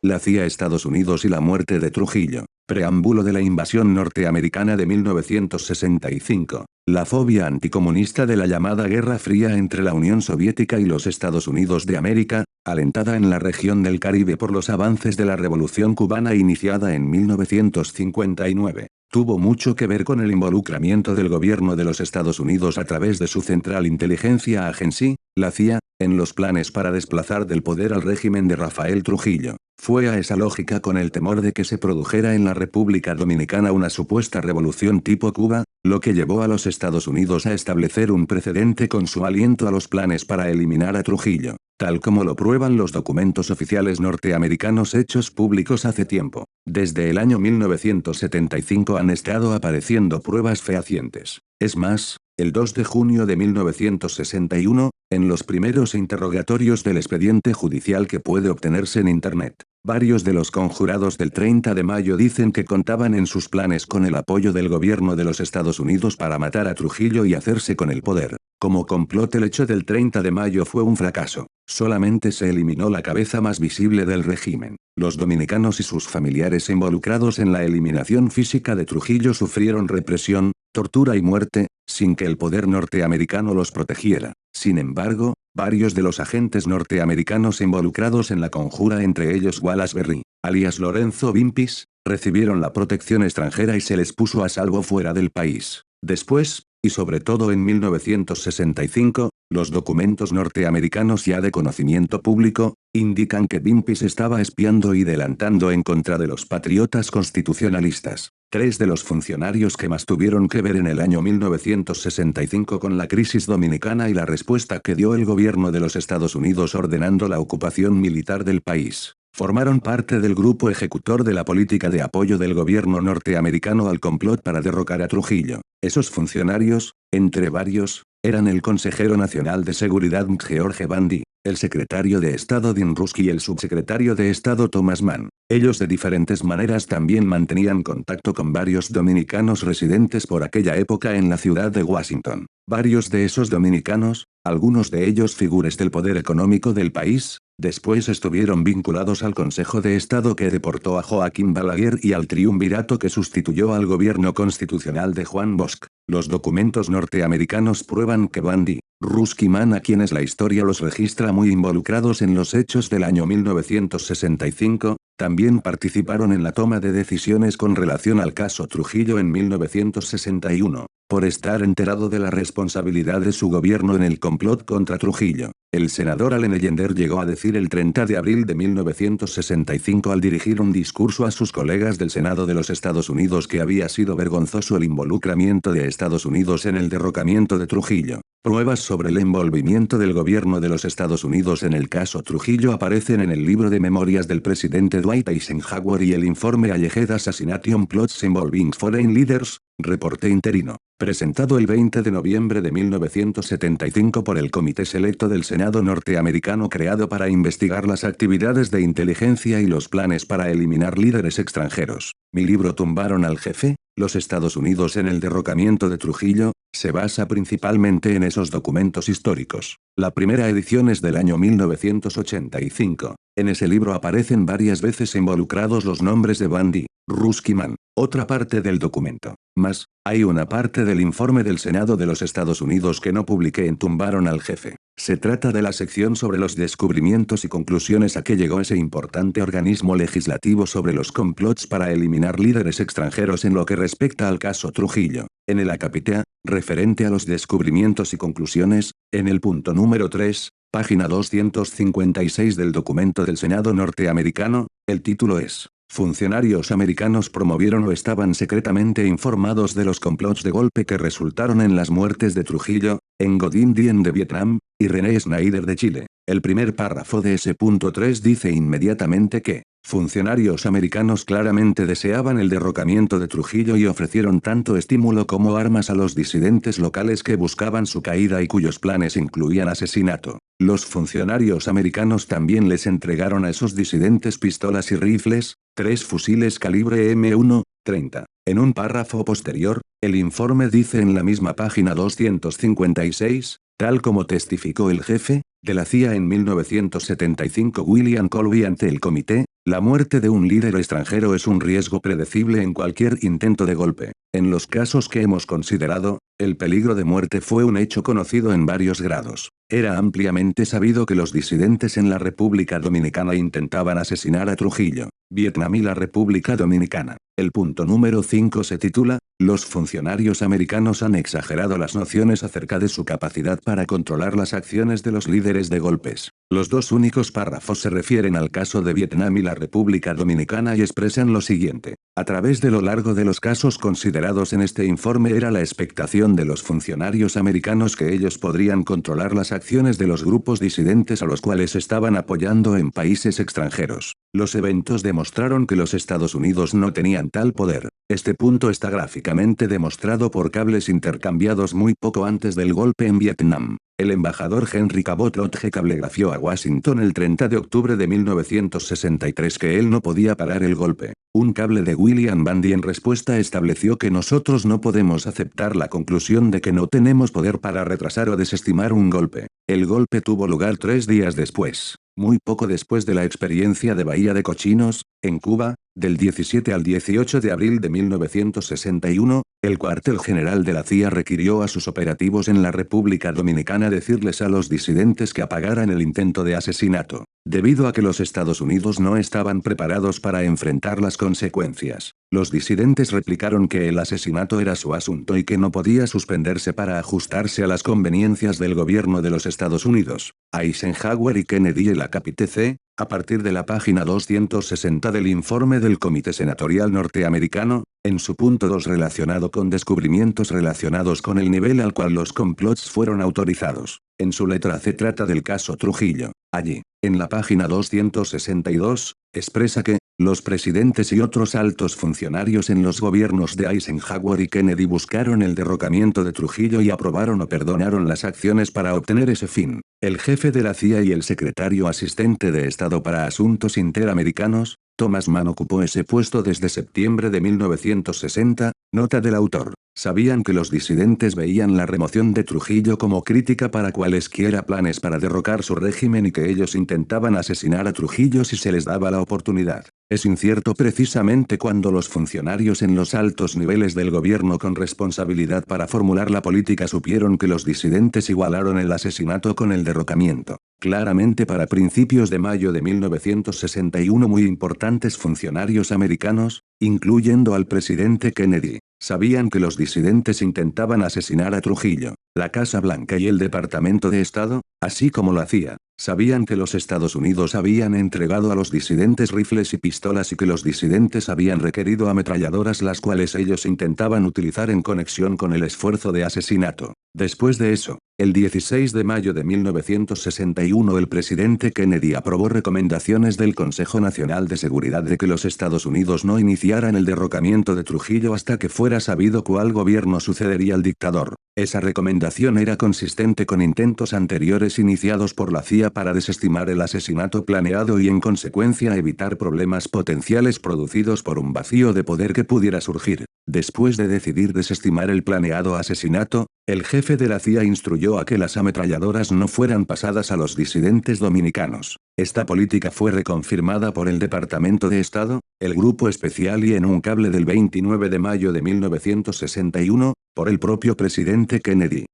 la CIA Estados Unidos y la muerte de Trujillo. Preámbulo de la invasión norteamericana de 1965. La fobia anticomunista de la llamada Guerra Fría entre la Unión Soviética y los Estados Unidos de América, alentada en la región del Caribe por los avances de la Revolución cubana iniciada en 1959. Tuvo mucho que ver con el involucramiento del gobierno de los Estados Unidos a través de su Central Inteligencia Agency, la CIA, en los planes para desplazar del poder al régimen de Rafael Trujillo. Fue a esa lógica con el temor de que se produjera en la República Dominicana una supuesta revolución tipo Cuba, lo que llevó a los Estados Unidos a establecer un precedente con su aliento a los planes para eliminar a Trujillo, tal como lo prueban los documentos oficiales norteamericanos hechos públicos hace tiempo. Desde el año 1975 han estado apareciendo pruebas fehacientes. Es más, el 2 de junio de 1961, en los primeros interrogatorios del expediente judicial que puede obtenerse en Internet, varios de los conjurados del 30 de mayo dicen que contaban en sus planes con el apoyo del gobierno de los Estados Unidos para matar a Trujillo y hacerse con el poder. Como complot, el hecho del 30 de mayo fue un fracaso. Solamente se eliminó la cabeza más visible del régimen. Los dominicanos y sus familiares involucrados en la eliminación física de Trujillo sufrieron represión, tortura y muerte, sin que el poder norteamericano los protegiera. Sin embargo, varios de los agentes norteamericanos involucrados en la conjura, entre ellos Wallace Berry, alias Lorenzo Vimpis, recibieron la protección extranjera y se les puso a salvo fuera del país. Después, y sobre todo en 1965, los documentos norteamericanos ya de conocimiento público, indican que Vimpis estaba espiando y delantando en contra de los patriotas constitucionalistas. Tres de los funcionarios que más tuvieron que ver en el año 1965 con la crisis dominicana y la respuesta que dio el gobierno de los Estados Unidos ordenando la ocupación militar del país, formaron parte del grupo ejecutor de la política de apoyo del gobierno norteamericano al complot para derrocar a Trujillo. Esos funcionarios, entre varios, eran el consejero nacional de seguridad George Bandy, el secretario de Estado Dean Rusk y el subsecretario de Estado Thomas Mann. Ellos de diferentes maneras también mantenían contacto con varios dominicanos residentes por aquella época en la ciudad de Washington. Varios de esos dominicanos, algunos de ellos figuras del poder económico del país, después estuvieron vinculados al Consejo de Estado que deportó a Joaquín Balaguer y al triunvirato que sustituyó al gobierno constitucional de Juan Bosch. Los documentos norteamericanos prueban que Bandy, Rusk y Mann, a quienes la historia los registra muy involucrados en los hechos del año 1965, también participaron en la toma de decisiones con relación al caso Trujillo en 1961, por estar enterado de la responsabilidad de su gobierno en el complot contra Trujillo. El senador Allen Allender llegó a decir el 30 de abril de 1965 al dirigir un discurso a sus colegas del Senado de los Estados Unidos que había sido vergonzoso el involucramiento de Estados Unidos en el derrocamiento de Trujillo. Pruebas sobre el envolvimiento del gobierno de los Estados Unidos en el caso Trujillo aparecen en el libro de memorias del presidente Dwight Eisenhower y el informe Alleged Assassination Plots Involving Foreign Leaders, reporte interino, presentado el 20 de noviembre de 1975 por el Comité Selecto del Senado norteamericano creado para investigar las actividades de inteligencia y los planes para eliminar líderes extranjeros. Mi libro Tumbaron al jefe, los Estados Unidos en el derrocamiento de Trujillo, se basa principalmente en esos documentos históricos. La primera edición es del año 1985. En ese libro aparecen varias veces involucrados los nombres de Bandy, Rusk y Mann. Otra parte del documento. Más, hay una parte del informe del Senado de los Estados Unidos que no publiqué en Tumbaron al jefe. Se trata de la sección sobre los descubrimientos y conclusiones a que llegó ese importante organismo legislativo sobre los complots para eliminar líderes extranjeros en lo que respecta al caso Trujillo. En el acápite A, referente a los descubrimientos y conclusiones, en el punto número 3, página 256 del documento del Senado norteamericano, el título es: funcionarios americanos promovieron o estaban secretamente informados de los complots de golpe que resultaron en las muertes de Trujillo, Ngo Dinh de Vietnam, y René Snyder de Chile. El primer párrafo de ese punto 3 dice inmediatamente que funcionarios americanos claramente deseaban el derrocamiento de Trujillo y ofrecieron tanto estímulo como armas a los disidentes locales que buscaban su caída y cuyos planes incluían asesinato. Los funcionarios americanos también les entregaron a esos disidentes pistolas y rifles, 3 fusiles calibre M1-30. En un párrafo posterior, el informe dice en la misma página 256, tal como testificó el jefe de la CIA en 1975 William Colby ante el comité, La muerte de un líder extranjero es un riesgo predecible en cualquier intento de golpe. En los casos que hemos considerado, el peligro de muerte fue un hecho conocido en varios grados. Era ampliamente sabido que los disidentes en la República Dominicana intentaban asesinar a Trujillo, Vietnam y la República Dominicana. El punto número 5 se titula, los funcionarios americanos han exagerado las nociones acerca de su capacidad para controlar las acciones de los líderes de golpes. Los dos únicos párrafos se refieren al caso de Vietnam y la República Dominicana y expresan lo siguiente. A través de lo largo de los casos considerados en este informe era la expectación de los funcionarios americanos que ellos podrían controlar las acciones de los grupos disidentes a los cuales estaban apoyando en países extranjeros. Los eventos demostraron que los Estados Unidos no tenían tal poder. Este punto está gráficamente demostrado por cables intercambiados muy poco antes del golpe en Vietnam. El embajador Henry Cabot Lodge cablegrafió a Washington el 30 de octubre de 1963 que él no podía parar el golpe. Un cable de William Bandy en respuesta estableció que nosotros no podemos aceptar la conclusión de que no tenemos poder para retrasar o desestimar un golpe. El golpe tuvo lugar 3 días después, muy poco después de la experiencia de Bahía de Cochinos, en Cuba, del 17 al 18 de abril de 1961, el cuartel general de la CIA requirió a sus operativos en la República Dominicana decirles a los disidentes que apagaran el intento de asesinato, debido a que los Estados Unidos no estaban preparados para enfrentar las consecuencias. Los disidentes replicaron que el asesinato era su asunto y que no podía suspenderse para ajustarse a las conveniencias del gobierno de los Estados Unidos. Eisenhower y Kennedy y la Capitec C, a partir de la página 260 del informe del Comité Senatorial Norteamericano, en su punto 2 relacionado con descubrimientos relacionados con el nivel al cual los complots fueron autorizados. En su letra C trata del caso Trujillo. Allí, en la página 262, expresa que, los presidentes y otros altos funcionarios en los gobiernos de Eisenhower y Kennedy buscaron el derrocamiento de Trujillo y aprobaron o perdonaron las acciones para obtener ese fin. El jefe de la CIA y el secretario asistente de Estado para Asuntos Interamericanos, Thomas Mann ocupó ese puesto desde septiembre de 1960, nota del autor. Sabían que los disidentes veían la remoción de Trujillo como crítica para cualesquiera planes para derrocar su régimen y que ellos intentaban asesinar a Trujillo si se les daba la oportunidad. Es incierto precisamente cuando los funcionarios en los altos niveles del gobierno con responsabilidad para formular la política supieron que los disidentes igualaron el asesinato con el derrocamiento. Claramente para principios de mayo de 1961 muy importantes funcionarios americanos, incluyendo al presidente Kennedy, sabían que los disidentes intentaban asesinar a Trujillo. La Casa Blanca y el Departamento de Estado, así como la CIA, sabían que los Estados Unidos habían entregado a los disidentes rifles y pistolas y que los disidentes habían requerido ametralladoras las cuales ellos intentaban utilizar en conexión con el esfuerzo de asesinato. Después de eso, el 16 de mayo de 1961 el presidente Kennedy aprobó recomendaciones del Consejo Nacional de Seguridad de que los Estados Unidos no iniciaran el derrocamiento de Trujillo hasta que fuera sabido cuál gobierno sucedería al dictador. Esa recomendación era consistente con intentos anteriores iniciados por la CIA para desestimar el asesinato planeado y en consecuencia evitar problemas potenciales producidos por un vacío de poder que pudiera surgir. Después de decidir desestimar el planeado asesinato, el jefe de la CIA instruyó a que las ametralladoras no fueran pasadas a los disidentes dominicanos. Esta política fue reconfirmada por el Departamento de Estado, el Grupo Especial y en un cable del 29 de mayo de 1961, por el propio presidente Kennedy.